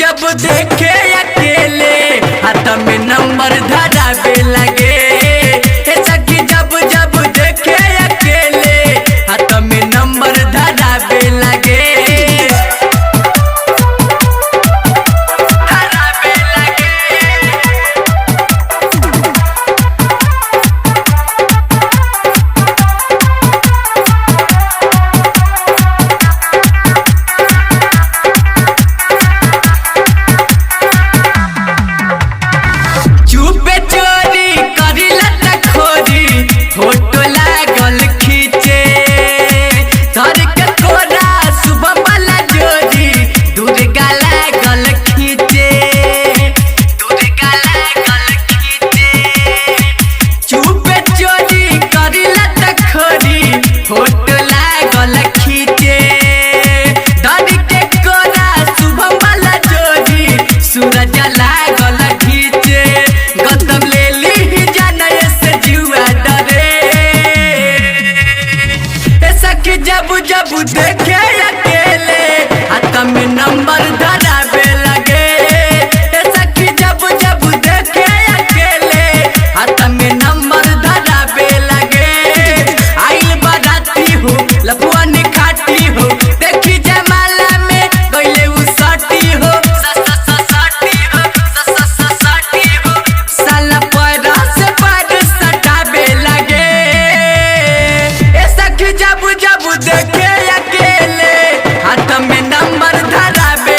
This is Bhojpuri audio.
जब देखे अकेले हाथ में नंबर धरावे लगे। हे सखी जब जब देखे अकेले हाथ में नंबर धरावे लगे। धरावे लगे। चुपे चोरी करिला तखोरी फोटो लागल खींचे। धर के तोरा सुबह वाला जोरी दुर्गा लागल खींचे। दुर्गा लागल खींचे। चुपे चोरी करिला तखोरी फोटो लागल खींचे। धर के तोरा सुबह वाला जोरी सूरज लागल खींचे। गतम ले ली जाने से जुआ डरे। ए सखी जब जब देखे अकेले हाथ में नंबर धरावे लगे। ए सखी जब जब देखे अकेले हाथ में नंबर धरावे लगे। आइल बाराती हो लफुआ निखाती हो देखी जमाला में गइले उ सटी हो। सटी हो सटी हो साला पैरा से पैर सटावे लगे। ए सखी जब जब देखे अकेले हाथ में नंबर धरावे